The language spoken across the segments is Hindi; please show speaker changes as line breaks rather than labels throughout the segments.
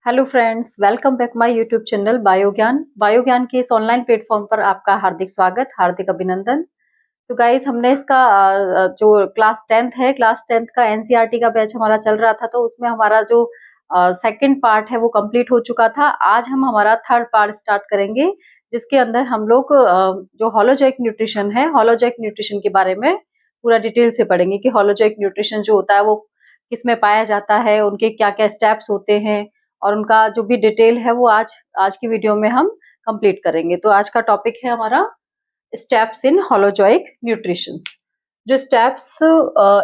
Hello friends, welcome back my YouTube channel Biogyan के इस ऑनलाइन प्लेटफॉर्म पर आपका हार्दिक स्वागत, हार्दिक अभिनंदन। तो गाइस, हमने इसका जो क्लास टेंथ का एनसीईआरटी का बैच हमारा चल रहा था, तो उसमें हमारा जो सेकंड पार्ट है वो कंप्लीट हो चुका था। आज हम हमारा थर्ड पार्ट स्टार्ट करेंगे, जिसके अंदर हम लोग जो होलोजोइक न्यूट्रिशन है, होलोजोइक न्यूट्रिशन के बारे में पूरा डिटेल से पढ़ेंगे कि होलोजोइक न्यूट्रिशन जो होता है वो किसमें पाया जाता है, उनके क्या क्या स्टेप्स होते हैं और उनका जो भी डिटेल है वो आज आज की वीडियो में हम कंप्लीट करेंगे। तो आज का टॉपिक है हमारा स्टेप्स इन होलोजोइक न्यूट्रिशन। जो स्टेप्स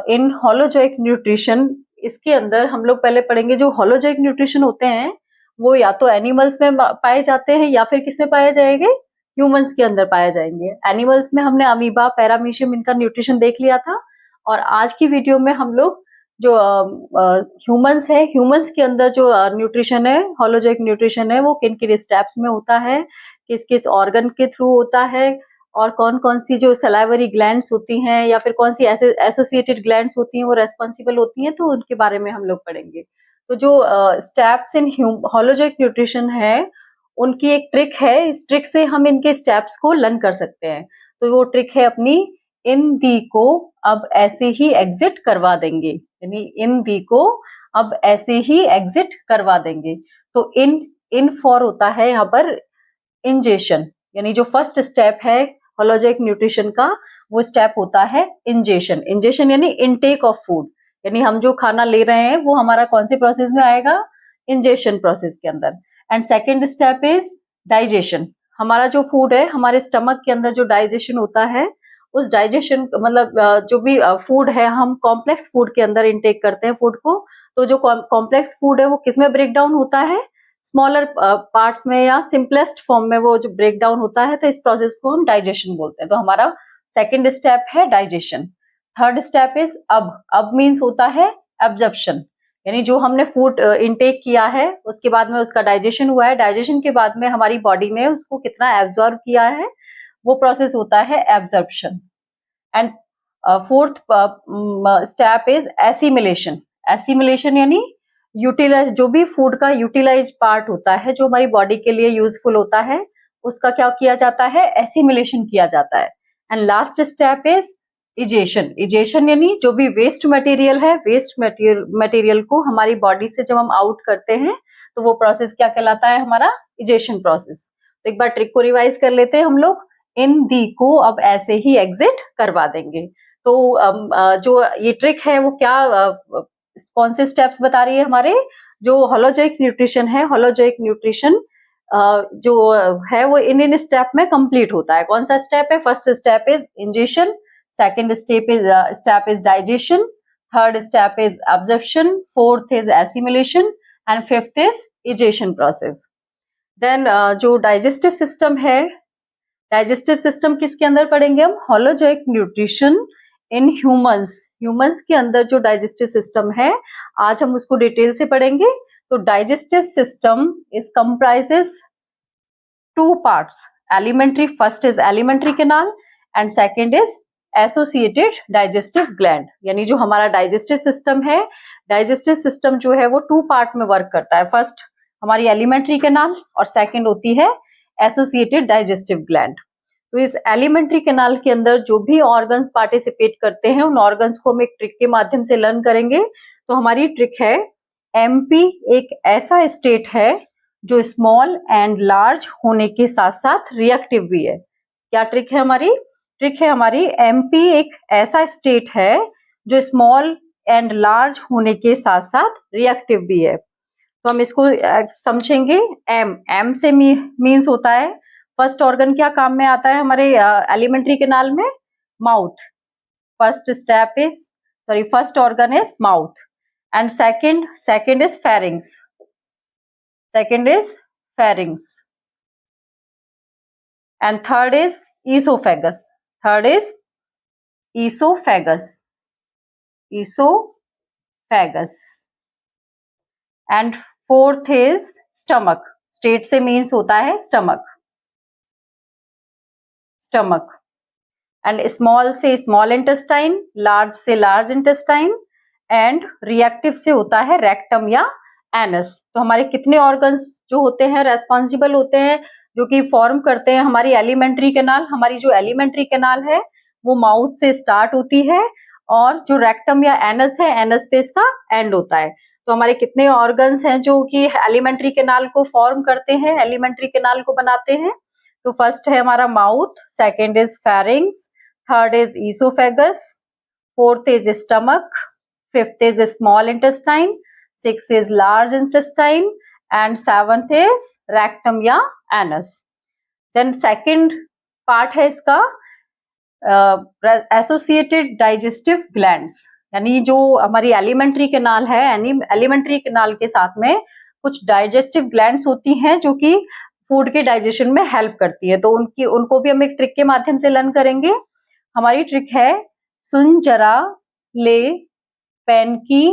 इन होलोजोइक न्यूट्रिशन, इसके अंदर हम लोग पहले पढ़ेंगे जो होलोजोइक न्यूट्रिशन होते हैं वो या तो एनिमल्स में पाए जाते हैं या फिर किसमें पाए जाएंगे, ह्यूमंस के अंदर पाए जाएंगे। एनिमल्स में हमने अमीबा, पैरामीशियम, इनका न्यूट्रिशन देख लिया था। और आज की वीडियो में हम लोग जो ह्यूमंस है, ह्यूमंस के अंदर जो न्यूट्रिशन है, होलोजोइक न्यूट्रिशन है, वो किन किन स्टेप्स में होता है, किस किस ऑर्गन के थ्रू होता है और कौन कौन सी जो सलाइवरी ग्लैंड्स होती हैं या फिर कौन सी ऐसे एसोसिएटेड ग्लैंड्स होती हैं वो रेस्पॉन्सिबल होती हैं, तो उनके बारे में हम लोग पढ़ेंगे। तो जो स्टेप्स इन होलोजोइक न्यूट्रिशन है, उनकी एक ट्रिक है। इस ट्रिक से हम इनके स्टेप्स को लर्न कर सकते हैं। तो वो ट्रिक है अपनी इन दी को अब ऐसे ही एग्जिट करवा देंगे, यानी इन दी को अब ऐसे ही एग्जिट करवा देंगे। तो इन फॉर होता है यहाँ पर इंजेशन, यानी जो फर्स्ट स्टेप है होलोजोइक न्यूट्रिशन का, वो स्टेप होता है इंजेशन। इंजेशन यानी इनटेक ऑफ फूड, यानी हम जो खाना ले रहे हैं वो हमारा कौन सी प्रोसेस में आएगा, इंजेशन प्रोसेस के अंदर। And second step is digestion. हमारा जो फूड है, हमारे स्टमक के अंदर जो डाइजेशन होता है, उस डाइजेशन मतलब जो भी फूड है, हम कॉम्प्लेक्स फूड के अंदर इनटेक करते हैं फूड को। तो जो कॉम्प्लेक्स फूड है वो किसमें ब्रेक डाउन होता है, स्मॉलर पार्ट्स में या सिंपलेस्ट फॉर्म में वो जो ब्रेक डाउन होता है, तो इस प्रोसेस को हम डाइजेशन बोलते हैं। तो हमारा सेकेंड स्टेप है डाइजेशन। थर्ड स्टेप इज अब मीन्स होता है एब्जॉर्प्शन, यानी जो हमने फूड इनटेक किया है उसके बाद में उसका डाइजेशन हुआ है, डाइजेशन के बाद में हमारी बॉडी ने उसको कितना एब्जॉर्ब किया है, वो प्रोसेस होता है absorption. And fourth step is assimilation. Assimilation यानी यूटिलाइज, जो भी फूड का यूटिलाइज पार्ट होता है जो हमारी बॉडी के लिए यूजफुल होता है, उसका क्या किया जाता है, एसिमिलेशन किया जाता है। And last step is egestion. Egestion यानी जो भी वेस्ट मटेरियल है, वेस्ट मटेरियल को हमारी बॉडी से जब हम आउट करते हैं तो वो प्रोसेस क्या कहलाता है, हमारा इजेशन प्रोसेस। तो एक बार ट्रिक को रिवाइज कर लेते हैं हम लोग। इन दी को अब ऐसे ही एग्जिट करवा देंगे। तो जो ये ट्रिक है वो क्या कौन से स्टेप्स बता रही है, हमारे जो होलोजोइक न्यूट्रिशन है, होलोजोइक न्यूट्रिशन जो है वो इन स्टेप में कंप्लीट होता है। कौन सा स्टेप है, first step is ingestion, second step is digestion, third step is absorption, fourth is assimilation and fifth is egestion process. Then जो डाइजेस्टिव सिस्टम है, डाइजेस्टिव सिस्टम किसके अंदर पढ़ेंगे हम, holozoic nutrition in humans. Humans के अंदर जो डाइजेस्टिव सिस्टम है, आज हम उसको डिटेल से पढ़ेंगे। तो digestive system is comprises two parts, elementary, first is elementary canal and second is associated digestive gland. यानी जो हमारा डाइजेस्टिव सिस्टम है, डाइजेस्टिव सिस्टम जो है वो टू पार्ट में वर्क करता है। फर्स्ट हमारी एलिमेंट्री कैनाल और सेकेंड होती है एसोसिएटेड डाइजेस्टिव ग्लैंड। तो इस एलिमेंट्री कैनाल के अंदर जो भी ऑर्गन्स पार्टिसिपेट करते हैं, उन ऑर्गन्स को हम एक ट्रिक के माध्यम से लर्न करेंगे। तो हमारी ट्रिक है, एमपी एक ऐसा स्टेट है जो स्मॉल एंड लार्ज होने के साथ साथ रिएक्टिव भी है। क्या ट्रिक है हमारी, ट्रिक है हमारी एमपी एक ऐसा स्टेट है जो स्मॉल एंड लार्ज होने के साथ साथ रिएक्टिव भी है। तो हम इसको समझेंगे। एम से मीन्स होता है फर्स्ट ऑर्गन क्या काम में आता है हमारे एलिमेंट्री कैनाल में, mouth. First organ is mouth and second is pharynx, and third is oesophagus, and fourth is stomach. State से मीन्स होता है स्टमक, एंड स्मॉल से स्मॉल इंटेस्टाइन, लार्ज से लार्ज इंटेस्टाइन एंड रिएक्टिव से होता है रेक्टम या एनस। तो हमारे कितने ऑर्गन्स जो होते हैं रेस्पॉन्सिबल होते हैं जो कि फॉर्म करते हैं हमारी एलिमेंट्री कैनाल। हमारी जो एलिमेंट्री कैनाल है वो माउथ से स्टार्ट होती है और जो रेक्टम या एनस है, एनस पे इसका एंड होता है। तो हमारे कितने ऑर्गन्स हैं जो कि एलिमेंट्री कैनाल को फॉर्म करते हैं, एलिमेंट्री कैनाल को बनाते हैं। तो फर्स्ट है हमारा mouth, second is pharynx, third is oesophagus, fourth is stomach, fifth is small intestine, six is large intestine and seventh is rectum या एनस। देन सेकेंड पार्ट है इसका एसोसिएटेड डाइजेस्टिव ग्लैंड्स, यानी जो हमारी एलिमेंट्री कैनाल है, एलिमेंट्री कैनाल के साथ में कुछ डाइजेस्टिव ग्लैंड्स होती हैं जो कि फूड के डाइजेशन में हेल्प करती है। तो उनको भी हम एक ट्रिक के माध्यम से लर्न करेंगे। हमारी ट्रिक है सुन जरा ले पेन की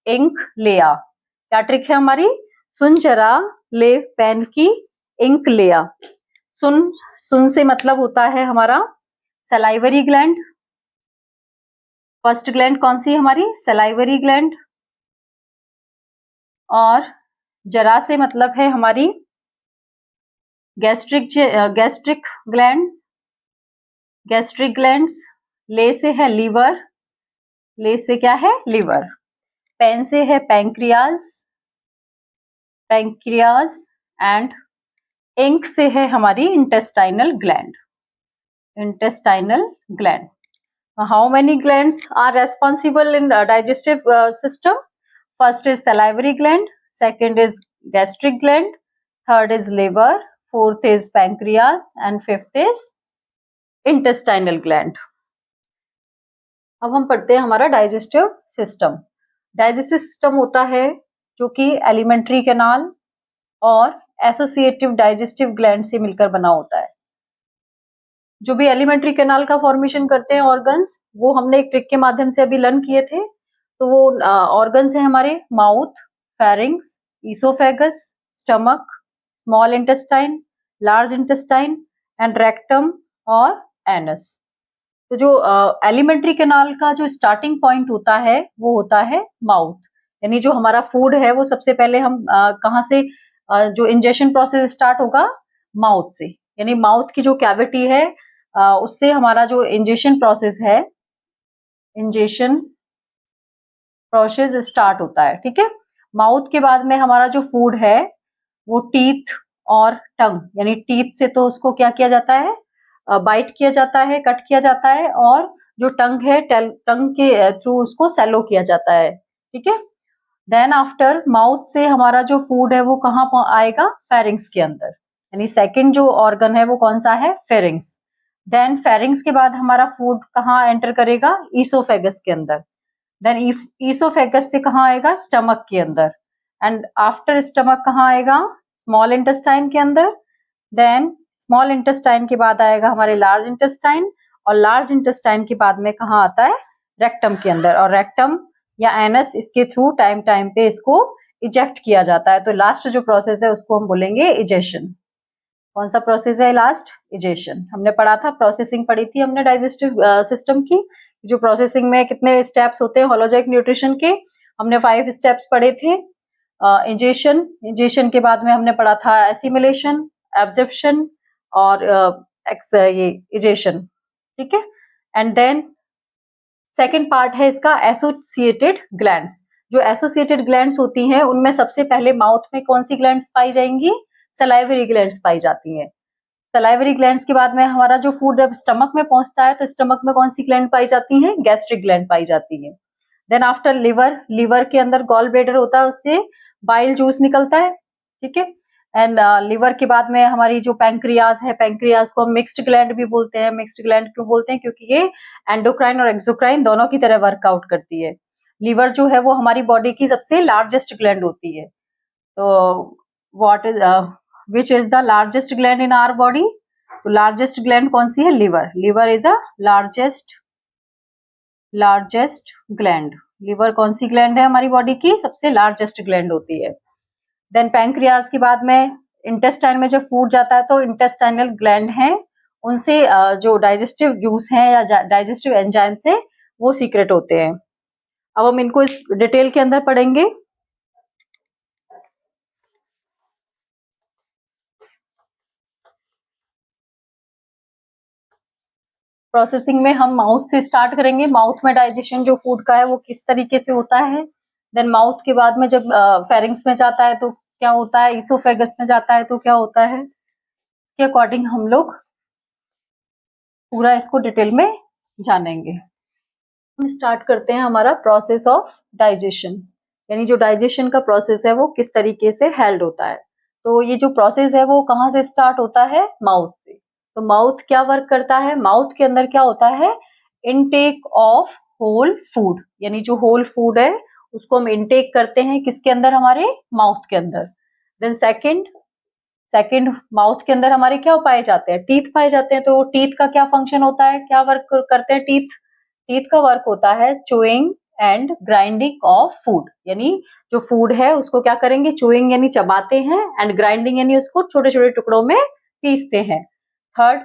इंक ले आ। क्या ट्रिक है हमारी? सुन जरा ले पेन की इंक ले आ। सुन से मतलब होता है हमारा सलाइवरी ग्लैंड। फर्स्ट ग्लैंड कौन सी है हमारी? Salivary gland. और जरा से मतलब है हमारी गैस्ट्रिक ग्लैंड्स, गैस्ट्रिक ग्लैंड्स। ले से है लीवर, ले से क्या है? लीवर। पेन से है पैंक्रियाज, पैंक्रियाज। एंड इंक से है हमारी intestinal gland, intestinal gland. How many glands are responsible in the digestive system? First is salivary gland, second is gastric gland, third is liver, fourth is pancreas and fifth is intestinal gland. अब हम पढ़ते हैं हमारा डाइजेस्टिव सिस्टम। डाइजेस्टिव सिस्टम होता है जो कि एलिमेंट्री कैनाल और एसोसिएटिव डाइजेस्टिव ग्लैंड से मिलकर बना होता है। जो भी एलिमेंट्री कैनाल का फॉर्मेशन करते हैं ऑर्गन्स, वो हमने एक ट्रिक के माध्यम से अभी लर्न किए थे। तो वो ऑर्गन्स हैं हमारे mouth, pharynx, oesophagus, stomach, small intestine, large intestine and rectum और एनस। तो जो एलिमेंट्री कैनाल का जो स्टार्टिंग पॉइंट होता है वो होता है माउथ, यानी जो हमारा फूड है वो सबसे पहले हम कहाँ से जो इंजेशन प्रोसेस स्टार्ट होगा? माउथ से। यानी माउथ की जो कैविटी है उससे हमारा जो इंजेशन प्रोसेस है, इंजेशन प्रोसेस स्टार्ट होता है। ठीक है। माउथ के बाद में हमारा जो फूड है वो टीथ और टंग, यानी टीथ से तो उसको क्या किया जाता है? बाइट किया जाता है, कट किया जाता है, और जो टंग है टंग के थ्रू उसको सेलो किया जाता है। ठीक है। देन आफ्टर माउथ से हमारा जो फूड है वो कहाँ आएगा? फेरिंग्स के अंदर, यानी सेकंड जो ऑर्गन है वो कौन सा है? फेरिंग्स। देन फेरिंग्स के बाद हमारा फूड कहाँ एंटर करेगा? ईसोफेगस के अंदर। देन ईसोफेगस से कहाँ आएगा? स्टमक के अंदर। एंड आफ्टर स्टमक कहाँ आएगा? स्मॉल इंटेस्टाइन के अंदर। देन स्मॉल इंटेस्टाइन के बाद आएगा हमारे लार्ज इंटेस्टाइन, और लार्ज इंटेस्टाइन के बाद में कहाँ आता है? रेक्टम के अंदर। और रेक्टम या एनस इसके थ्रू टाइम टाइम पे इसको इजेक्ट किया जाता है। तो लास्ट जो प्रोसेस है उसको हम बोलेंगे इजेशन। कौन सा प्रोसेस है लास्ट? इजेशन। हमने पढ़ा था, प्रोसेसिंग पढ़ी थी हमने डाइजेस्टिव सिस्टम की। जो प्रोसेसिंग में कितने स्टेप्स होते हैं होलोजैक न्यूट्रिशन के, हमने 5 स्टेप्स पढ़े थे। इजेशन, इजेशन के बाद में हमने पढ़ा था एसिमिलेशन, एब्जॉर्प्शन और ये इजेशन। ठीक है। एंड देन सेकेंड पार्ट है इसका एसोसिएटेड ग्लैंड्स। जो एसोसिएटेड ग्लैंड्स होती हैं उनमें सबसे पहले माउथ में कौन सी ग्लैंड्स पाई जाएंगी? सलाइवरी ग्लैंड्स पाई जाती हैं। सलाइवरी ग्लैंड्स के बाद में हमारा जो फूड जब स्टमक में पहुंचता है तो स्टमक में कौन सी ग्लैंड पाई जाती है? गैस्ट्रिक ग्लैंड पाई जाती है। देन आफ्टर लिवर, लिवर के अंदर गॉल ब्लैडर होता है, उससे बाइल जूस निकलता है। ठीक है। एंड लिवर के बाद में हमारी जो पैंक्रियाज है, पैंक्रियाज को हम मिक्स्ड ग्लैंड भी बोलते हैं। मिक्स्ड ग्लैंड क्यों बोलते हैं? क्योंकि ये एंडोक्राइन और एक्सोक्राइन दोनों की तरह वर्कआउट करती है। लीवर जो है वो हमारी बॉडी की सबसे लार्जेस्ट ग्लैंड होती है। तो what is which is the largest gland in our body? तो लार्जेस्ट ग्लैंड कौन सी है? Liver. Liver is a largest gland. Liver कौन सी ग्लैंड है हमारी बॉडी की? सबसे लार्जेस्ट ग्लैंड होती है। देन पैंक्रियाज के बाद में इंटेस्टाइन में जब फूड जाता है तो इंटेस्टाइनल ग्लैंड है, उनसे जो डाइजेस्टिव जूस है या डाइजेस्टिव एंजाइम्स है वो सीक्रेट होते हैं। अब हम इनको इस डिटेल के अंदर पढ़ेंगे। प्रोसेसिंग में हम माउथ से स्टार्ट करेंगे। माउथ में डाइजेशन जो फूड का है वो किस तरीके से होता है। देन माउथ के बाद में जब फेरिंग्स में जाता है तो क्या होता है, इसोफेगस में जाता है तो क्या होता है, इसके अकॉर्डिंग हम लोग पूरा इसको डिटेल में जानेंगे। हम स्टार्ट करते हैं हमारा प्रोसेस ऑफ डाइजेशन, यानी जो डाइजेशन का प्रोसेस है वो किस तरीके से हेल्ड होता है। तो ये जो प्रोसेस है वो कहाँ से स्टार्ट होता है, माउथ से। तो माउथ क्या वर्क करता है, माउथ के अंदर क्या होता है, इनटेक ऑफ होल फूड, यानी जो होल फूड है उसको हम इनटेक करते हैं किसके अंदर, हमारे माउथ के अंदर। देन सेकंड माउथ के अंदर हमारे क्या पाए जाते हैं, टीथ पाए जाते हैं। तो टीथ का क्या फंक्शन होता है, क्या वर्क करते हैं टीथ, टीथ का वर्क होता है chewing and grinding of food, यानी जो फूड है उसको क्या करेंगे, चूइंग यानी चबाते हैं, एंड ग्राइंडिंग यानी उसको छोटे छोटे टुकड़ों में पीसते हैं। थर्ड,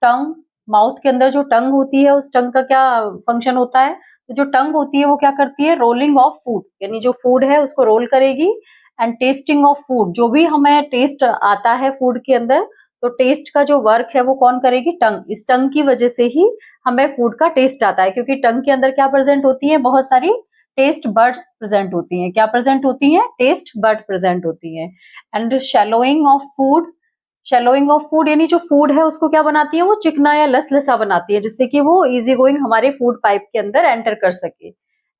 टंग, माउथ के अंदर जो टंग होती है उस टंग का क्या फंक्शन होता है, तो जो टंग होती है वो क्या करती है, रोलिंग ऑफ फूड, यानी जो फूड है उसको रोल करेगी। एंड टेस्टिंग ऑफ फूड, जो भी हमें टेस्ट आता है फूड के अंदर, तो टेस्ट का जो वर्क है वो कौन करेगी, टंग। इस टंग की वजह से ही हमें फूड का टेस्ट आता है, क्योंकि टंग के अंदर क्या प्रेजेंट होती है, बहुत सारी टेस्ट बर्ड्स प्रेजेंट होती हैं। क्या प्रेजेंट होती हैं, टेस्ट बर्ड प्रेजेंट होती हैं। And swallowing of food, swallowing of food यानी जो फूड है उसको क्या बनाती है, वो चिकना या लसलसा बनाती है, जिससे कि वो इजी गोइंग हमारे फूड पाइप के अंदर एंटर कर सके।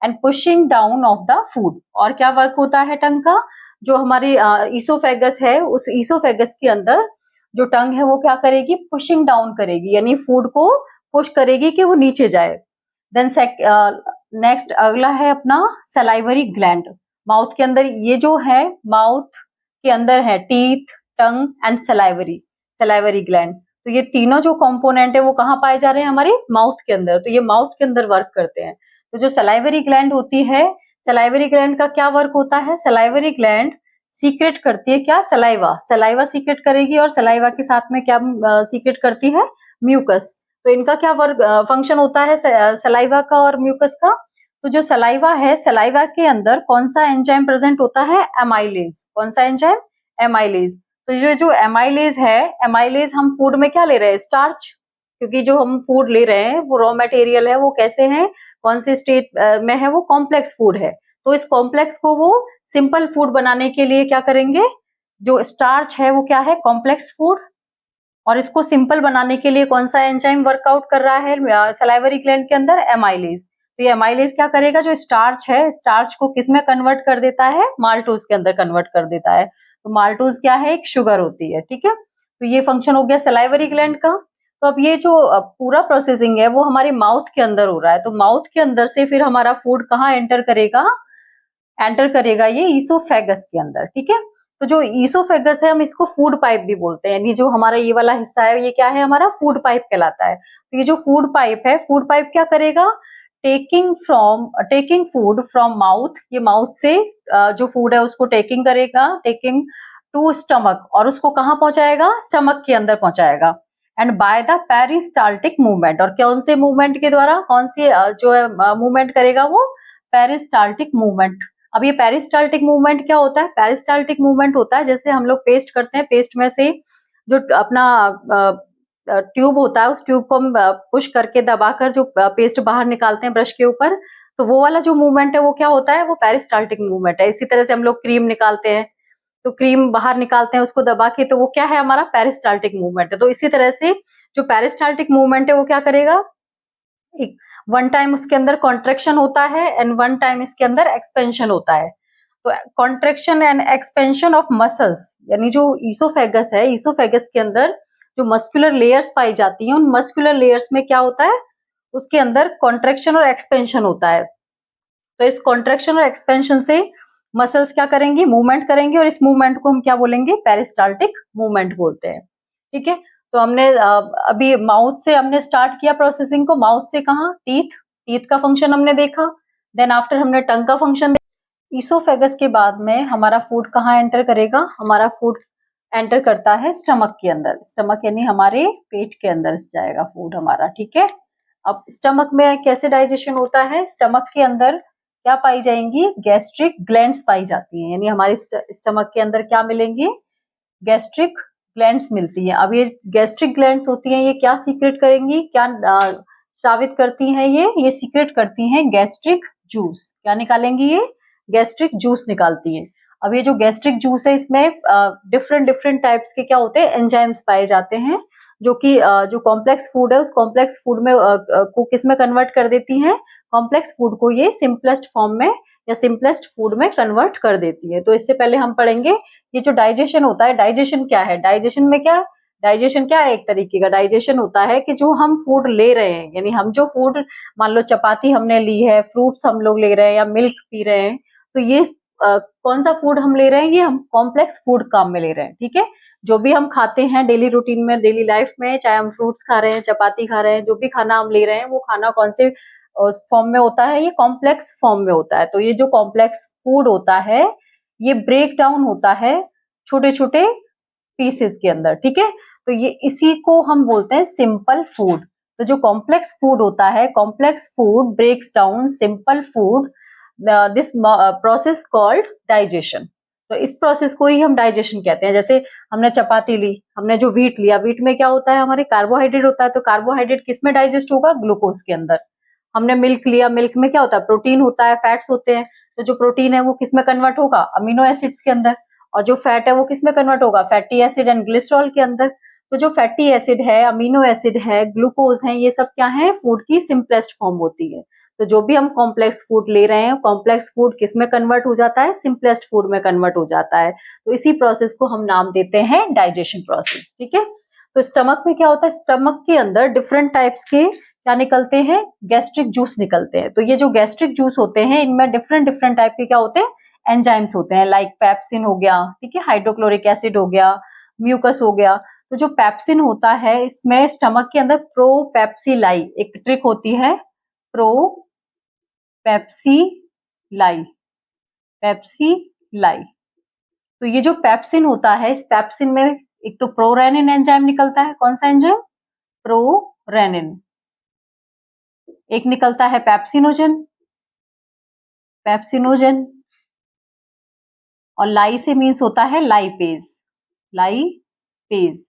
And pushing down of the food, और क्या वर्क होता है टंग का, जो हमारी ईसोफेगस है उस ईसोफेगस के अंदर जो टंग है वो क्या करेगी, पुशिंग डाउन करेगी, यानी फूड को पुश करेगी कि वो नीचे जाए। देन नेक्स्ट अगला है अपना सलाइवरी ग्लैंड। माउथ के अंदर ये जो है, माउथ के अंदर है teeth, tongue and salivary gland. तो ये तीनों जो कंपोनेंट है वो कहाँ पाए जा रहे हैं, हमारे माउथ के अंदर। तो ये माउथ के अंदर वर्क करते हैं। तो जो सलाइवरी ग्लैंड होती है, सलाइवरी ग्लैंड का क्या वर्क होता है, सलाइवरी ग्लैंड सीक्रेट करती है क्या, सलाइवा, सलाइवा सीक्रेट करेगी, और सलाइवा के साथ में क्या सीक्रेट करती है, म्यूकस। तो इनका क्या वर्क फंक्शन होता है सलाइवा का और म्यूकस का। तो जो सलाइवा है, सलाइवा के अंदर कौन सा एंजाइम प्रेजेंट होता है, एमाइलेज। कौन सा एंजाइम, एमाइलेज। तो ये जो एमाइलेज है, एमाइलेज हम फूड में क्या ले रहे हैं, स्टार्च, क्योंकि जो हम फूड ले रहे हैं वो रॉ मटेरियल है, वो कैसे है, कौन से स्टेट में है, वो कॉम्प्लेक्स फूड है। तो इस कॉम्प्लेक्स को वो सिंपल फूड बनाने के लिए क्या करेंगे, जो स्टार्च है वो क्या है, कॉम्प्लेक्स फूड, और इसको सिंपल बनाने के लिए कौन सा एंजाइम वर्कआउट कर रहा है सलाइवरी ग्लैंड के अंदर, एमाइलेज। तो ये एमाइलेज क्या करेगा, जो स्टार्च है, स्टार्च को किस में कन्वर्ट कर देता है, माल्टोज के अंदर कन्वर्ट कर देता है। तो माल्टोज क्या है, एक शुगर होती है, ठीक है। तो ये फंक्शन हो गया सलाइवरी ग्लैंड का। तो अब ये जो पूरा प्रोसेसिंग है वो हमारे माउथ के अंदर हो रहा है। तो माउथ के अंदर से फिर हमारा फूड कहाँ एंटर करेगा, एंटर करेगा ये ईसोफेगस के अंदर, ठीक है। तो जो ईसोफेगस है हम इसको फूड पाइप भी बोलते हैं, यानी जो हमारा ये वाला हिस्सा है ये क्या है, हमारा फूड पाइप कहलाता है। तो ये जो फूड पाइप है, फूड पाइप क्या करेगा, टेकिंग फूड फ्रॉम माउथ, ये माउथ से जो फूड है उसको टेकिंग करेगा, टेकिंग टू स्टमक, और उसको कहाँ पहुंचाएगा, स्टमक के अंदर पहुंचाएगा। And by the peristaltic movement, और कौन से मूवमेंट के द्वारा, कौन सी जो है मूवमेंट करेगा वो, पेरिस्टाल्टिक मूवमेंट। अब ये पेरिस्टाल्टिक मूवमेंट क्या होता है, पेरिस्टाल्टिक मूवमेंट होता है जैसे हम लोग पेस्ट करते हैं, पेस्ट में से जो अपना ट्यूब होता है उस ट्यूब को हम पुश करके दबाकर जो पेस्ट बाहर निकालते हैं ब्रश के ऊपर, तो वो वाला जो मूवमेंट है वो क्या होता है, वो पेरिस्टाल्टिक मूवमेंट है। इसी तरह से हम लोग क्रीम निकालते हैं, तो क्रीम बाहर निकालते हैं उसको दबा के, तो वो क्या है, हमारा पेरिस्टाल्टिक मूवमेंट है। तो इसी तरह से जो पेरिस्टाल्टिक मूवमेंट है वो क्या करेगा, एक वन टाइम उसके अंदर कॉन्ट्रेक्शन होता है एंड वन टाइम इसके अंदर एक्सपेंशन होता है। तो contraction and expansion of muscles, यानी जो ईसोफेगस है, ईसोफेगस के अंदर जो मस्कुलर लेयर्स पाई जाती हैं, उन मस्कुलर लेयर्स में क्या होता है, उसके अंदर कॉन्ट्रेक्शन और एक्सपेंशन होता है। तो इस कॉन्ट्रेक्शन और एक्सपेंशन से मसल्स क्या करेंगी, मूवमेंट करेंगे, और इस मूवमेंट को हम क्या बोलेंगे, पेरिस्टाल्टिक मूवमेंट बोलते हैं, ठीक है। तो हमने अभी माउथ से हमने स्टार्ट किया प्रोसेसिंग को, माउथ से कहा, टीथ, टीथ का फंक्शन हमने देखा। देन आफ्टर हमने टंग का फंक्शन देखा। ईसोफेगस के बाद में हमारा फूड कहाँ एंटर करेगा, हमारा फूड एंटर करता है स्टमक के अंदर, स्टमक यानी हमारे पेट के अंदर जाएगा फूड हमारा, ठीक है। अब स्टमक में कैसे डाइजेशन होता है, स्टमक के अंदर क्या पाई जाएंगी, गैस्ट्रिक ग्लैंड्स पाई जाती हैं, यानी हमारे स्टमक के अंदर क्या मिलेंगे, गैस्ट्रिक ग्लैंड्स मिलती हैं। अब ये गैस्ट्रिक ग्लैंड्स होती हैं, ये क्या सीक्रेट करेंगी, क्या स्रावित करती हैं, ये सीक्रेट करती हैं गैस्ट्रिक जूस। क्या निकालेंगी ये? गैस्ट्रिक जूस निकालती हैं। अब ये जो गैस्ट्रिक जूस है इसमें डिफरेंट डिफरेंट टाइप्स के क्या होते हैं, एंजाइम्स पाए जाते हैं, जो कि जो कॉम्प्लेक्स फूड है उस कॉम्प्लेक्स फूड में को किस में कन्वर्ट कर देती हैं, कॉम्प्लेक्स फूड को ये सिंपलेस्ट फॉर्म में या सिंपलेस्ट फूड में कन्वर्ट कर देती है। तो इससे पहले हम पढ़ेंगे ये जो डाइजेशन होता है, डाइजेशन क्या है, डाइजेशन में क्या, डाइजेशन क्या है, एक तरीके का डाइजेशन होता है कि जो हम फूड ले रहे हैं, यानी हम जो फूड, मान लो चपाती हमने ली है, फ्रूट्स हम लोग ले रहे हैं या मिल्क पी रहे हैं, तो ये कौन सा फूड हम ले रहे हैं, ये हम कॉम्प्लेक्स फूड काम में ले रहे हैं। ठीक है, जो भी हम खाते हैं डेली रूटीन में, डेली लाइफ में, चाहे हम फ्रूट्स खा रहे हैं, चपाती खा रहे हैं, जो भी खाना हम ले रहे हैं वो खाना कौन से फॉर्म में होता है, ये कॉम्प्लेक्स फॉर्म में होता है। तो ये जो कॉम्प्लेक्स फूड होता है ये ब्रेक डाउन होता है छोटे छोटे पीसेस के अंदर। ठीक है, तो ये इसी को हम बोलते हैं सिंपल फूड। तो जो कॉम्प्लेक्स फूड होता है, complex food breaks down simple food, this process called digestion. तो इस प्रोसेस को ही हम डाइजेशन कहते हैं। जैसे हमने चपाती ली, हमने जो व्हीट लिया, व्हीट में क्या होता है, हमारे कार्बोहाइड्रेट होता है, तो कार्बोहाइड्रेट किस में डाइजेस्ट होगा, ग्लूकोज के अंदर। हमने मिल्क लिया, मिल्क में क्या होता है, प्रोटीन होता है, फैट्स होते हैं, तो जो प्रोटीन है वो किस में कन्वर्ट होगा, अमीनो एसिड्स के अंदर, और जो फैट है वो किस में कन्वर्ट होगा, फैटी एसिड एंड ग्लिसरॉल के अंदर। तो जो फैटी एसिड है, अमीनो एसिड है, ग्लूकोज है, ये सब क्या है, फूड की सिंपलेस्ट फॉर्म होती है। तो जो भी हम कॉम्प्लेक्स फूड ले रहे हैं, कॉम्प्लेक्स फूड किस में कन्वर्ट हो जाता है, सिंपलेस्ट फूड में कन्वर्ट हो जाता है। तो इसी प्रोसेस को हम नाम देते हैं डाइजेशन प्रोसेस। ठीक है, तो स्टमक में क्या होता है, स्टमक के अंदर डिफरेंट टाइप्स के क्या निकलते हैं, गैस्ट्रिक जूस निकलते हैं। तो ये जो गैस्ट्रिक जूस होते हैं इनमें डिफरेंट डिफरेंट टाइप के क्या होते हैं, एंजाइम्स होते हैं, लाइक पेप्सिन हो गया, ठीक है, हाइड्रोक्लोरिक एसिड हो गया, म्यूकस हो गया। तो जो पेप्सिन होता है इसमें स्टमक के अंदर प्रोपेप्सिलाई एक ट्रिक होती है, प्रोपेप्सिलाई, पेप्सिलाई। तो ये जो पेप्सिन होता है, इस पेप्सिन में एक तो प्रोरेनिन एंजाइम निकलता है, कौन सा एंजाइम, प्रोरेनिन। एक निकलता है पेप्सिनोजन, पेप्सिनोजन, और लाई से मीन्स होता है लाइपेज, लाइपेज।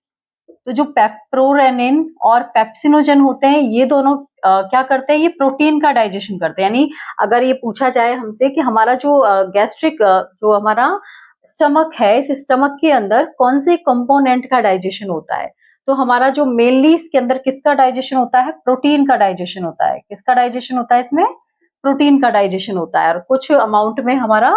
तो जो प्रोरेनिन और पेप्सिनोजन होते हैं ये दोनों क्या करते हैं, ये प्रोटीन का डाइजेशन करते हैं। यानी अगर ये पूछा जाए हमसे कि हमारा जो गैस्ट्रिक जो हमारा स्टमक है, इस स्टमक के अंदर कौन से कंपोनेंट का डाइजेशन होता है, तो हमारा जो मेनली इसके अंदर किसका डाइजेशन होता है, प्रोटीन का डाइजेशन होता है। किसका डाइजेशन होता है इसमें, प्रोटीन का डाइजेशन होता है, और कुछ अमाउंट में हमारा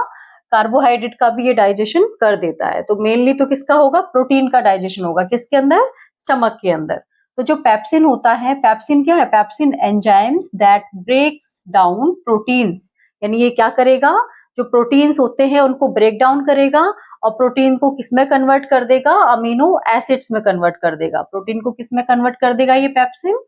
कार्बोहाइड्रेट का भी ये डाइजेशन कर देता है। तो मेनली तो किसका होगा, प्रोटीन का डाइजेशन होगा, किसके अंदर, स्टमक के अंदर। तो जो पेप्सिन होता है, पेप्सिन क्या है, pepsin enzymes that breaks down proteins, यानी ये क्या करेगा, जो प्रोटीन्स होते हैं उनको ब्रेक डाउन करेगा और प्रोटीन को किसमें कन्वर्ट कर देगा, अमीनो एसिड्स में कन्वर्ट कर देगा। प्रोटीन को किसमें कन्वर्ट कर देगा, ये पेप्सिन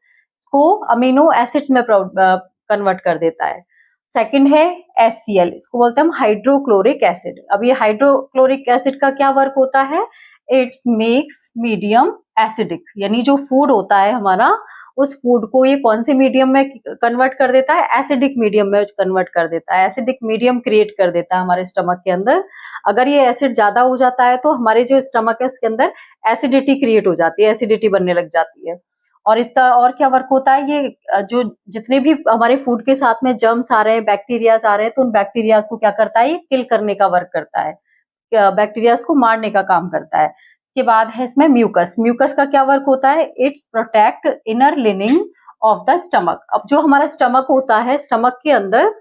को अमीनो एसिड्स में कन्वर्ट कर देता है। सेकंड है HCl, इसको बोलते हैं हम हाइड्रोक्लोरिक एसिड। अब ये हाइड्रोक्लोरिक एसिड का क्या वर्क होता है, इट्स मेक्स मीडियम एसिडिक, यानी जो फूड होता है हमारा उस फूड को ये कौन से मीडियम में कन्वर्ट कर देता है, एसिडिक मीडियम में कन्वर्ट कर देता है, एसिडिक मीडियम क्रिएट कर देता है हमारे स्टमक के अंदर। अगर ये एसिड ज्यादा हो जाता है तो हमारे जो स्टमक है उसके अंदर एसिडिटी क्रिएट हो जाती है, एसिडिटी बनने लग जाती है। और इसका और क्या वर्क होता है, ये जो जितने भी हमारे फूड के साथ में जर्म्स आ रहे हैं, बैक्टीरियाज आ रहे हैं, तो उन बैक्टीरियाज को क्या करता है, ये किल करने का वर्क करता है, बैक्टीरियाज को मारने का काम करता है। इसके बाद है इसमें म्यूकस, म्यूकस का क्या वर्क होता है, it's protect inner leaning of the stomach. अब जो हमारा स्टमक होता है, स्टमक के अंदर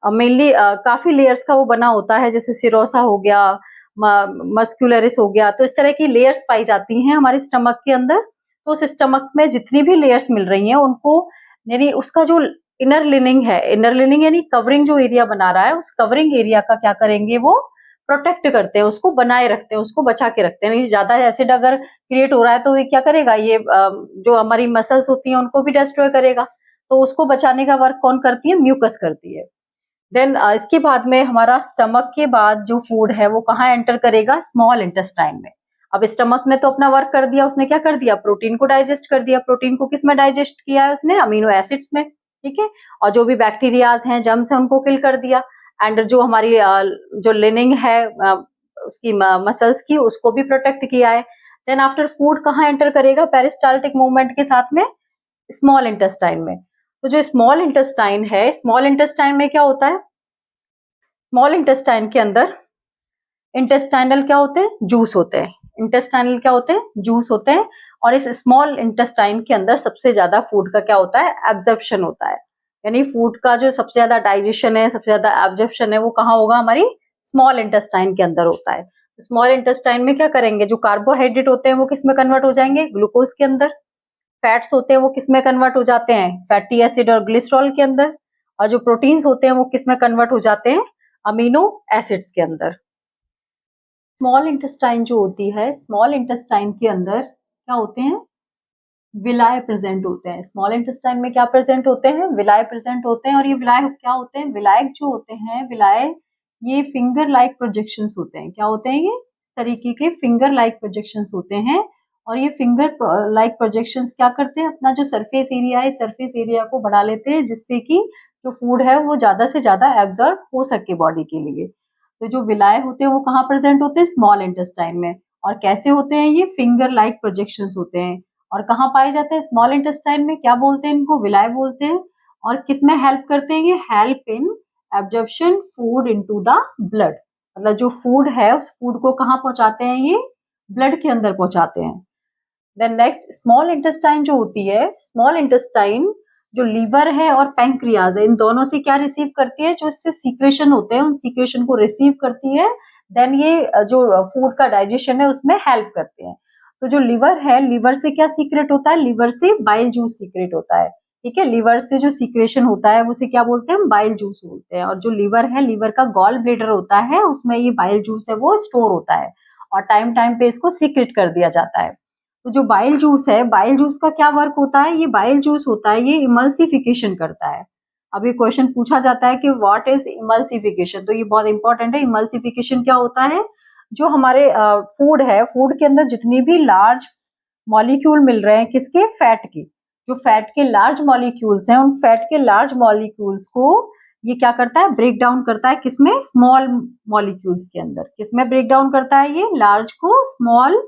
मेनली काफी लेयर्स का वो बना होता है, जैसे सिरोसा हो गया, मस्कुलरिस हो गया, तो इस तरह की लेयर्स पाई जाती हैं हमारे स्टमक के अंदर। तो उस स्टमक में जितनी भी लेयर्स मिल रही हैं उनको, यानी उसका जो इनर लिनिंग है, इनर लिनिंग यानी कवरिंग जो एरिया बना रहा है, उस कवरिंग एरिया का क्या करेंगे, वो प्रोटेक्ट करते हैं, उसको बनाए रखते हैं, उसको बचा के रखते हैं। ज्यादा एसिड अगर क्रिएट हो रहा है तो ये क्या करेगा, ये जो हमारी मसल्स होती हैं उनको भी डिस्ट्रॉय करेगा। तो उसको बचाने का वर्क कौन करती है, म्यूकस करती है। देन इसके बाद में हमारा स्टमक के बाद जो फूड है वो कहाँ एंटर करेगा, स्मॉल इंटेस्टाइन में। अब स्टमक ने तो अपना वर्क कर दिया, उसने क्या कर दिया, प्रोटीन को डाइजेस्ट कर दिया। प्रोटीन को किस में डाइजेस्ट किया है उसने, अमीनो एसिड्स में, ठीक है। और जो भी बैक्टीरियाज हैं, जर्म्स हैं, उनको किल कर दिया। एंड जो हमारी जो लिनिंग है उसकी मसल्स की, उसको भी प्रोटेक्ट किया है। देन आफ्टर फूड कहाँ एंटर करेगा पेरिस्टाल्टिक मूवमेंट के साथ में, स्मॉल इंटेस्टाइन में। तो जो स्मॉल इंटेस्टाइन है, स्मॉल इंटेस्टाइन में क्या होता है, स्मॉल इंटेस्टाइन के अंदर इंटेस्टाइनल क्या होते हैं, जूस होते हैं। इंटेस्टाइनल क्या होते हैं, जूस होते हैं। और इस स्मॉल इंटेस्टाइन के अंदर सबसे ज्यादा फूड का क्या होता है, एब्जॉर्प्शन होता है। यानी फूड का जो सबसे ज्यादा डाइजेशन है, सबसे ज्यादा एब्जॉर्प्शन है, वो कहाँ होगा, हमारी स्मॉल इंटेस्टाइन के अंदर होता है। स्मॉल इंटेस्टाइन में क्या करेंगे, जो कार्बोहाइड्रेट होते हैं वो किस में कन्वर्ट हो जाएंगे, ग्लूकोज के अंदर। फैट्स होते हैं वो किस में कन्वर्ट हो जाते हैं, फैटी एसिड और ग्लिसरॉल के अंदर। और जो प्रोटीन्स होते हैं वो किस में कन्वर्ट हो जाते हैं, अमीनो एसिड्स के अंदर। स्मॉल इंटेस्टाइन जो होती है, स्मॉल इंटेस्टाइन के अंदर क्या होते हैं, विलाय प्रेजेंट होते हैं। स्मॉल इंटेस्टाइन में क्या प्रेजेंट होते हैं, विलाय प्रेजेंट होते हैं। और ये विलाय क्या होते हैं, विलायक जो होते हैं, विलाय ये फिंगर लाइक प्रोजेक्शंस होते हैं। क्या होते हैं ये, इस तरीके के फिंगर लाइक प्रोजेक्शंस होते हैं। और ये फिंगर लाइक प्रोजेक्शंस क्या करते हैं, अपना जो सरफेस एरिया है, सरफेस एरिया को बढ़ा लेते हैं, जिससे कि जो फूड है वो ज्यादा से ज्यादा एब्जॉर्ब हो सके बॉडी के लिए। तो जो विलाय होते हैं वो कहाँ प्रेजेंट होते हैं, स्मॉल इंटेस्टाइन में। और कैसे होते हैं ये, फिंगर लाइक प्रोजेक्शंस होते हैं। और कहाँ पाए जाते हैं, स्मॉल इंटेस्टाइन में। क्या बोलते हैं इनको, विलाय बोलते हैं। और किसमें हेल्प करते हैं ये, help in absorption food into the blood. मतलब जो फूड है उस फूड को कहाँ पहुंचाते हैं, ये ब्लड के अंदर पहुंचाते हैं। देन नेक्स्ट, स्मॉल इंटेस्टाइन जो होती है, स्मॉल इंटेस्टाइन जो लीवर है और पैंक्रियाज है, इन दोनों से क्या रिसीव करती है, जो इससे सीक्रेशन होते हैं उन सीक्रेशन को रिसीव करती है। देन ये जो फूड का डाइजेशन है उसमें हेल्प करते हैं। तो जो लीवर है, लीवर से क्या सीक्रेट होता है, लीवर से बाइल जूस सीक्रेट होता है। ठीक है, लीवर से जो सीक्रेशन होता है उसे क्या बोलते हैं, बाइल जूस बोलते हैं। और जो लीवर है, लीवर का गॉल ब्लेडर होता है, उसमें ये बाइल जूस है वो स्टोर होता है। और टाइम टाइम पे इसको सीक्रेट कर दिया जाता है। तो जो बाइल जूस है, बाइल जूस का क्या वर्क होता है, ये बाइल जूस होता है ये इमल्सिफिकेशन करता है। अभी क्वेश्चन पूछा जाता है कि व्हाट इज इमल्सिफिकेशन, तो ये बहुत इंपॉर्टेंट है। इमल्सिफिकेशन क्या होता है, जो हमारे फूड है, फूड के अंदर जितनी भी लार्ज मॉलिक्यूल मिल रहे हैं, किसके, फैट के, जो फैट के लार्ज मॉलिक्यूल्स हैं, उन फैट के लार्ज मॉलिक्यूल्स को ये क्या करता है, ब्रेक डाउन करता है, किसमें, स्मॉल मॉलिक्यूल्स के अंदर। किसमें ब्रेक डाउन करता है ये, लार्ज को स्मॉल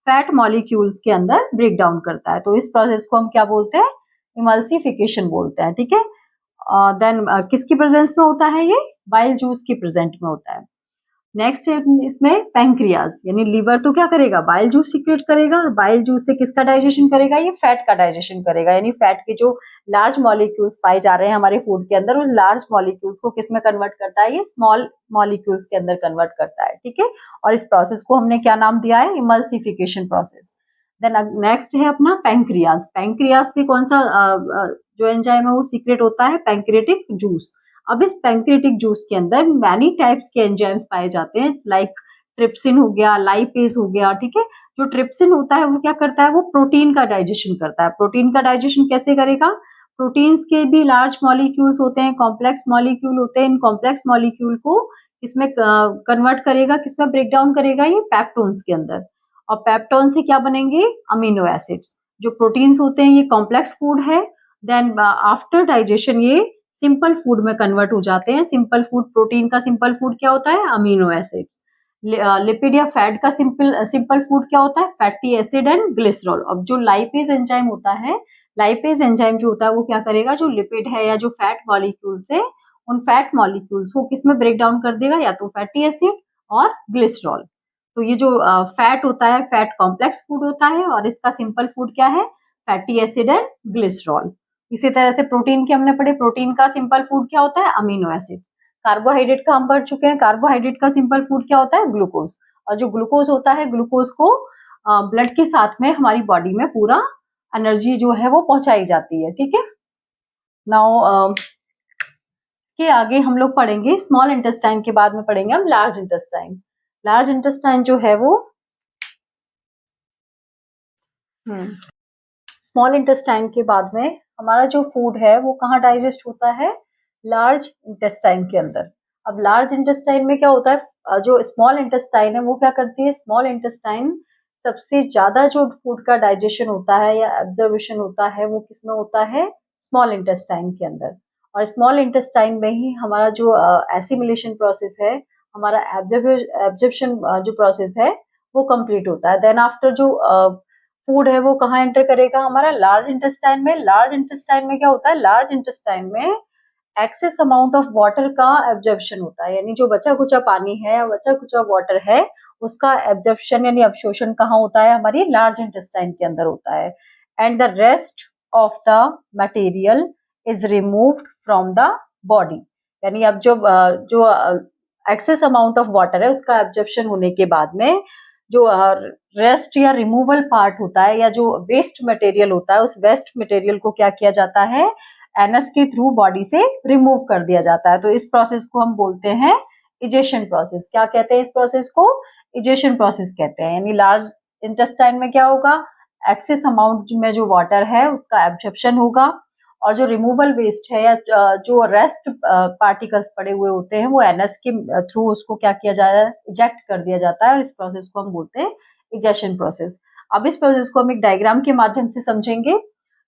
फैट मॉलिक्यूल्स के अंदर ब्रेक डाउन करता है। तो इस प्रोसेस को हम क्या बोलते हैं, इमल्सिफिकेशन बोलते हैं। ठीक है, देन किसकी प्रेजेंस में होता है ये, बाइल जूस की प्रेजेंट में होता है। नेक्स्ट है इसमें पैंक्रियाज, यानी लीवर तो क्या करेगा, बाइल जूस सीक्रेट करेगा। और बाइल जूस से किसका डाइजेशन करेगा, ये फैट का डाइजेशन करेगा। यानी फैट के जो लार्ज मॉलिक्यूल्स पाए जा रहे हैं हमारे फूड के अंदर, उन लार्ज मॉलिक्यूल्स को किस में कन्वर्ट करता है, ये स्मॉल मॉलिक्यूल्स के अंदर कन्वर्ट करता है। ठीक है, और इस प्रोसेस को हमने क्या नाम दिया है, इमल्सिफिकेशन प्रोसेस। देन नेक्स्ट है अपना पैंक्रियाज। पैंक्रियाज से कौन सा जो एंजाइम है वो सीक्रेट होता है, पैंक्रियाटिक जूस। अब इस पैंक्रियाटिक जूस के अंदर मैनी टाइप्स के एंजाइम्स पाए जाते हैं, लाइक ट्रिप्सिन हो गया, लाइपेज हो गया। ठीक है, जो ट्रिप्सिन होता है वो क्या करता है, वो प्रोटीन का डाइजेशन करता है। प्रोटीन का डाइजेशन कैसे करेगा, प्रोटीन्स के भी लार्ज मॉलिक्यूल्स होते हैं, कॉम्प्लेक्स मॉलिक्यूल होते हैं। इन कॉम्प्लेक्स मॉलिक्यूल को किसमें कन्वर्ट करेगा, किसमें ब्रेक डाउन करेगा, ये पेप्टोन्स के अंदर। और पेप्टोन से क्या बनेंगे, अमीनो एसिड्स। जो प्रोटीन्स होते हैं ये कॉम्प्लेक्स फूड है, देन आफ्टर डाइजेशन ये सिंपल फूड में कन्वर्ट हो जाते हैं। सिंपल फूड, प्रोटीन का सिंपल फूड क्या होता है, अमीनो एसिड्स। लिपिड या फैट का सिंपल फूड क्या होता है, फैटी एसिड एंड ग्लिसरॉल। अब जो लाइपेज एंजाइम होता है, लाइपेज एंजाइम जो होता है वो क्या करेगा, जो लिपिड है या जो फैट मॉलिक्यूल्स है, उन फैट मॉलिक्यूल्स को किसमें ब्रेक डाउन कर देगा, या तो फैटी एसिड और ग्लिसरॉल। तो ये जो फैट होता है, फैट कॉम्प्लेक्स फूड होता है, और इसका सिंपल फूड क्या है, फैटी एसिड एंड ग्लिसरॉल। इसी तरह से प्रोटीन के हमने पढ़े, प्रोटीन का सिंपल फूड क्या होता है, अमीनो एसिड। कार्बोहाइड्रेट का हम पढ़ चुके हैं, कार्बोहाइड्रेट का सिंपल फूड क्या होता है, ग्लूकोज। और जो ग्लूकोज होता है, ग्लूकोज को ब्लड के साथ में हमारी बॉडी में पूरा एनर्जी जो है वो पहुंचाई जाती है। ठीक है, नाउ के आगे हम लोग पढ़ेंगे स्मॉल इंटेस्टाइन के बाद में पढ़ेंगे हम लार्ज इंटेस्टाइन। लार्ज इंटेस्टाइन जो है वो स्मॉल इंटेस्टाइन के बाद में हमारा जो फूड है वो कहाँ डाइजेस्ट होता है, लार्ज इंटेस्टाइन के अंदर। अब लार्ज इंटेस्टाइन में क्या होता है, जो स्मॉल इंटेस्टाइन है वो क्या करती है, स्मॉल इंटेस्टाइन सबसे ज्यादा जो फूड का डाइजेशन होता है या एब्जॉर्प्शन होता है वो किसमें होता है, स्मॉल इंटेस्टाइन के अंदर। और स्मॉल इंटेस्टाइन में ही हमारा जो एसिमिलेशन प्रोसेस है, हमारा एब्जॉर्प्शन जो प्रोसेस है वो कंप्लीट होता है। देन आफ्टर जो फूड है वो कहाँ एंटर करेगा, हमारा लार्ज इंटेस्टाइन में। लार्ज इंटेस्टाइन में क्या होता है, लार्ज इंटेस्टाइन में एक्सेस अमाउंट ऑफ वाटर का एब्जॉर्प्शन होता है, यानी जो बचा कुचा पानी है या बचा कुचा वाटर है उसका एब्जॉर्प्शन यानी अवशोषण कहाँ होता है, हमारी लार्ज इंटेस्टाइन के अंदर होता है। And the rest of the material is removed from the body, यानी अब जो एक्सेस अमाउंट ऑफ वाटर है उसका एब्जॉर्प्शन होने के बाद में जो रेस्ट या रिमूवल पार्ट होता है या जो वेस्ट मटेरियल होता है, उस वेस्ट मटेरियल को क्या किया जाता है, एनस के थ्रू बॉडी से रिमूव कर दिया जाता है। तो इस प्रोसेस को हम बोलते हैं इजेशन प्रोसेस। क्या कहते हैं इस प्रोसेस को, इजेशन प्रोसेस कहते हैं। यानी लार्ज इंटेस्टाइन में क्या होगा, एक्सेस अमाउंट में जो वाटर है उसका एब्जॉर्प्शन होगा और जो रिमूवल वेस्ट है या जो रेस्ट पार्टिकल्स पड़े हुए होते हैं वो एनस के थ्रू उसको क्या किया जाता है, इजेक्ट कर दिया जाता है और इस प्रोसेस को हम बोलते हैं इजेशन प्रोसेस। अब इस प्रोसेस को हम एक डायग्राम के माध्यम से समझेंगे।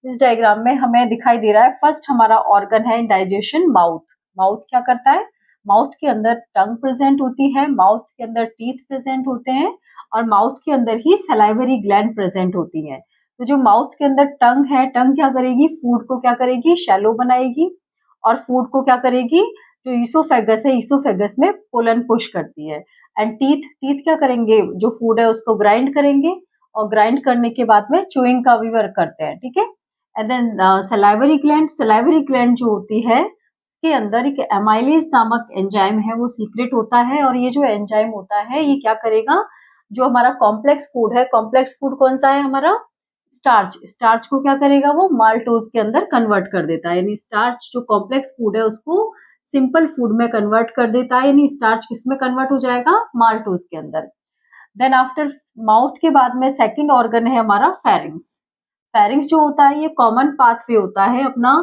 इस डायग्राम में हमें दिखाई दे रहा है फर्स्ट हमारा ऑर्गन है डाइजेशन, माउथ। माउथ क्या करता है, माउथ के अंदर टंग प्रेजेंट होती है, माउथ के अंदर टीथ प्रेजेंट होते हैं और माउथ के अंदर ही सलाइवरी ग्लैंड प्रेजेंट होती है। तो जो माउथ के अंदर टंग है, टंग क्या करेगी, फूड को क्या करेगी, शैलो बनाएगी और फूड को क्या करेगी, जो ईसोफेगस है ईसोफेगस में पुल एंड पुश करती है। एंड टीथ, टीथ क्या करेंगे, जो फूड है उसको ग्राइंड करेंगे और ग्राइंड करने के बाद में चूइंग का भी वर्क करते हैं, ठीक है। And then salivary gland, salivary gland जो होती है उसके अंदर एक एमाइलेज नामक एंजाइम है वो सीक्रेट होता है और ये जो एंजाइम होता है ये क्या करेगा, जो हमारा कॉम्प्लेक्स फूड है, कॉम्प्लेक्स फूड कौन सा है हमारा, स्टार्च, स्टार्च को क्या करेगा वो माल्टोज के अंदर कन्वर्ट कर देता है। यानी स्टार्च जो कॉम्प्लेक्स फूड है उसको सिंपल फूड में कन्वर्ट कर देता है, यानी स्टार्च किस में कन्वर्ट हो जाएगा, माल्टोज के अंदर। देन आफ्टर माउथ के बाद में सेकंड ऑर्गन है हमारा फेरिंग्स। फेरिंग्स जो होता है ये कॉमन पाथवे होता है अपना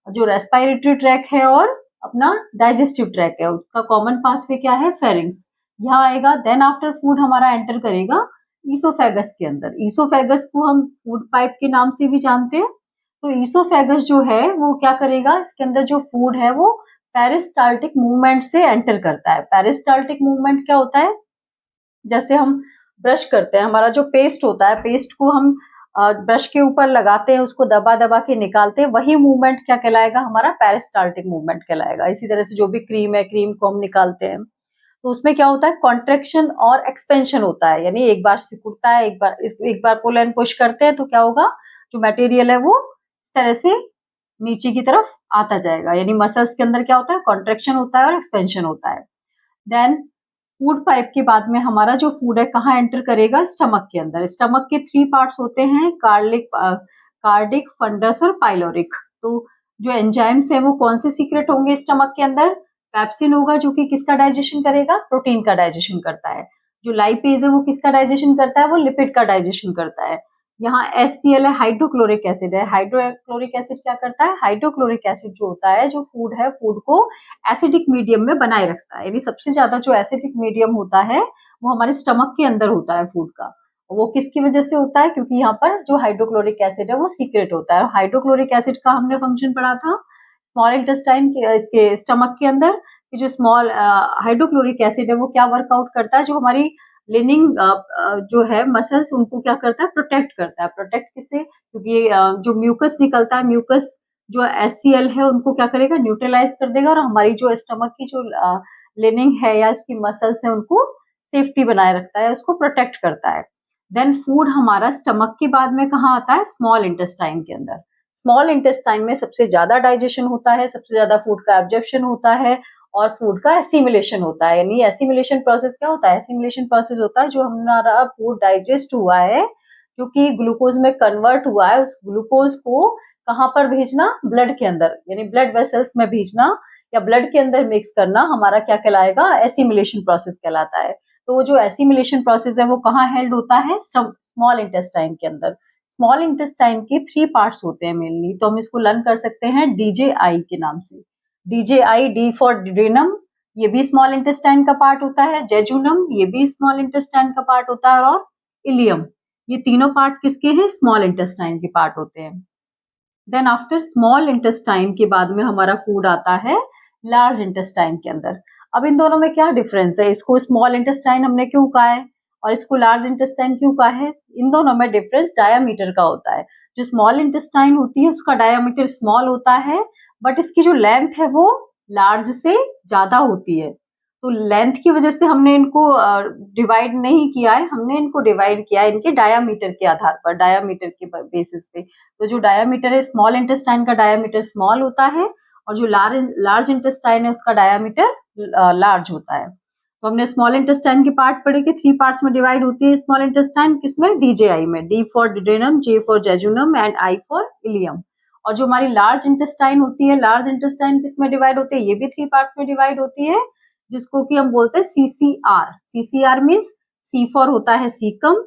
जो रेस्पिरेटरी ट्रैक है और अपना डाइजेस्टिव ट्रैक है, उसका कॉमन पाथवे क्या है, फेरिंग्स, यहाँ आएगा। देन आफ्टर फूड हमारा एंटर करेगा ईसोफेगस के अंदर। ईसोफेगस को हम फूड पाइप के नाम से भी जानते हैं। तो ईसोफेगस जो है वो क्या करेगा, इसके अंदर जो फूड है वो पेरिस्टाल्टिक मूवमेंट से एंटर करता है। पेरिस्टाल्टिक मूवमेंट क्या होता है, जैसे हम ब्रश करते हैं, हमारा जो पेस्ट होता है, पेस्ट को हम ब्रश के ऊपर लगाते हैं, उसको दबा दबा के निकालते हैं, वही मूवमेंट क्या कहलाएगा, हमारा पेरिस्टाल्टिक मूवमेंट कहलाएगा। इसी तरह से जो भी क्रीम है, क्रीम को हम निकालते हैं तो उसमें क्या होता है, कॉन्ट्रेक्शन और एक्सपेंशन होता है, यानी एक बार सिकुड़ता है, एक बार पुल एंड पुश करते हैं तो क्या होगा, जो मटेरियल है वो इस तरह से नीचे की तरफ आता जाएगा। यानी मसल्स के अंदर क्या होता है, कॉन्ट्रेक्शन होता है और एक्सपेंशन होता है। देन फूड पाइप के बाद में हमारा जो फूड है कहाँ एंटर करेगा, स्टमक के अंदर। स्टमक के 3 पार्ट्स होते हैं, कार्डिक, फंडस और पाइलोरिक। तो जो एंजाइम्स है वो कौन से सीक्रेट होंगे स्टमक के अंदर, पेप्सिन होगा जो कि किसका डाइजेशन करेगा, प्रोटीन का डाइजेशन करता है। जो लाइपेज है वो किसका डाइजेशन करता है, वो लिपिड का डाइजेशन करता है। यहाँ HCl है, हाइड्रोक्लोरिक एसिड है। हाइड्रोक्लोरिक एसिड क्या करता है, हाइड्रोक्लोरिक एसिड जो होता है, जो फूड है, फूड को एसिडिक मीडियम में बनाए रखता है। यानी सबसे ज्यादा जो एसिडिक मीडियम होता है वो हमारे स्टमक के अंदर होता है फूड का। वो किसकी वजह से होता है, क्योंकि यहाँ पर जो हाइड्रोक्लोरिक एसिड है वो सीक्रेट होता है। हाइड्रोक्लोरिक एसिड का हमने फंक्शन पढ़ा था स्मॉल इंटेस्टाइन के, इसके स्टमक के अंदर, कि जो स्मॉल हाइड्रोक्लोरिक एसिड है वो क्या वर्कआउट करता है, जो हमारी लिनिंग जो है मसल्स उनको क्या करता है, प्रोटेक्ट करता है। प्रोटेक्ट किसे, क्योंकि जो म्यूकस निकलता है, म्यूकस जो HCl है उनको क्या करेगा, न्यूट्रलाइज कर देगा और हमारी जो स्टमक की जो लिनिंग है या उसकी मसल्स है उनको सेफ्टी बनाए रखता है, उसको प्रोटेक्ट करता है। देन फूड हमारा स्टमक के बाद में कहाँ आता है, स्मॉल इंटेस्टाइन के अंदर। स्मॉल इंटेस्टाइन में सबसे ज्यादा डाइजेशन होता है, सबसे ज्यादा फूड का एब्जॉर्प्शन होता है और फूड का एसिमिलेशन होता है। यानी एसिमिलेशन प्रोसेस क्या होता है, एसिमिलेशन प्रोसेस होता है जो हमारा फूड डाइजेस्ट हुआ है, जो कि ग्लूकोज में कन्वर्ट हुआ है, उस ग्लूकोज को कहाँ पर भेजना, ब्लड के अंदर, यानी ब्लड वेसल्स में भेजना या ब्लड के अंदर मिक्स करना हमारा क्या कहलाएगा, एसिमिलेशन प्रोसेस कहलाता है। तो वो जो एसिमिलेशन प्रोसेस है वो कहाँ हेल्ड होता है, स्मॉल इंटेस्टाइन के अंदर। स्मॉल इंटेस्टाइन के 3 पार्ट्स होते हैं मेनली, तो हम इसको लर्न कर सकते हैं DJI के नाम से। DJI, डी फॉर ड्यूडेनम, ये भी स्मॉल इंटेस्टाइन का पार्ट होता है। जेजुनम, ये भी स्मॉल इंटेस्टाइन का पार्ट होता है और इलियम, ये तीनों पार्ट किसके हैं, स्मॉल इंटेस्टाइन के पार्ट होते हैं। देन आफ्टर स्मॉल इंटेस्टाइन के बाद में हमारा फूड आता है लार्ज इंटेस्टाइन के अंदर। अब इन दोनों में क्या डिफरेंस है, इसको स्मॉल इंटेस्टाइन हमने क्यों कहा है, और इसको लार्ज इंटेस्टाइन क्यों कहा है? इन दोनों में डिफरेंस डायामीटर का होता है। जो स्मॉल इंटेस्टाइन होती है उसका डायामीटर स्मॉल होता है, बट इसकी जो लेंथ है वो लार्ज से ज्यादा होती है। तो लेंथ की वजह से हमने इनको डिवाइड नहीं किया है, हमने इनको डिवाइड किया है इनके डायामीटर के आधार पर, डायामीटर के बेसिस पे। तो जो डायामीटर है स्मॉल इंटेस्टाइन का डायामीटर स्मॉल होता है, और जो लार्ज इंटेस्टाइन है उसका डायामीटर लार्ज होता है। तो हमने स्मॉल इंटेस्टाइन के पार्ट पढ़े कि 3 पार्ट्स में डिवाइड होती है स्मॉल इंटेस्टाइन, किसमें? डीजेआई में। D for duodenum, J for jejunum and I for ileum. और जो हमारी लार्ज इंटेस्टाइन होती है, लार्ज इंटेस्टाइन किसमें डिवाइड होती है? ये भी 3 पार्ट्स में डिवाइड होती है, जिसको कि हम बोलते हैं CCR. CCR means C for होता है सीकम,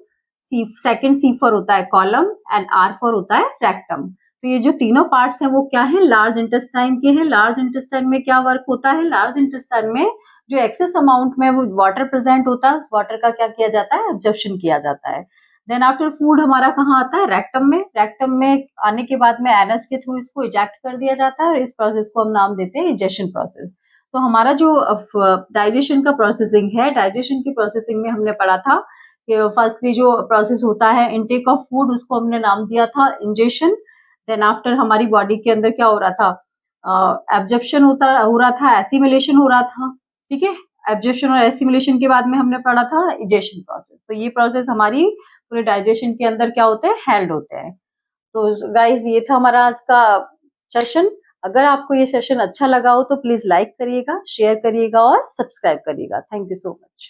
सेकंड सी फॉर होता है कॉलम एंड आर फॉर होता है रेक्टम। तो ये जो तीनों पार्ट्स हैं वो क्या है? लार्ज इंटेस्टाइन के हैं। लार्ज इंटेस्टाइन में क्या वर्क होता है? लार्ज इंटेस्टाइन में जो एक्सेस अमाउंट में वो वाटर प्रेजेंट होता है, उस वाटर का क्या किया जाता है? एब्जॉर्प्शन किया जाता है। देन आफ्टर फूड हमारा कहाँ आता है? रेक्टम में। रेक्टम में आने के बाद में एनस के थ्रू इसको इजेक्ट कर दिया जाता है, और इस प्रोसेस को हम नाम देते हैं इजेक्शन प्रोसेस। तो हमारा जो डाइजेशन का प्रोसेसिंग है, डाइजेशन की प्रोसेसिंग में हमने पढ़ा था कि फर्स्टली जो प्रोसेस होता है इंटेक ऑफ फूड, उसको हमने नाम दिया था इंजेशन। देन आफ्टर हमारी बॉडी के अंदर क्या हो रहा था? एब्जॉर्प्शन हो रहा था, एसिमिलेशन हो रहा था, ठीक है। एब्जॉर्प्शन और एसिमिलेशन के बाद में हमने पढ़ा था इजेक्शन प्रोसेस। तो ये प्रोसेस हमारी पूरे डाइजेशन के अंदर क्या होते हैं? हेल्ड होते हैं। तो गाइज ये था हमारा आज का सेशन। अगर आपको ये सेशन अच्छा लगा हो तो प्लीज लाइक करिएगा, शेयर करिएगा और सब्सक्राइब करिएगा। Thank you so much.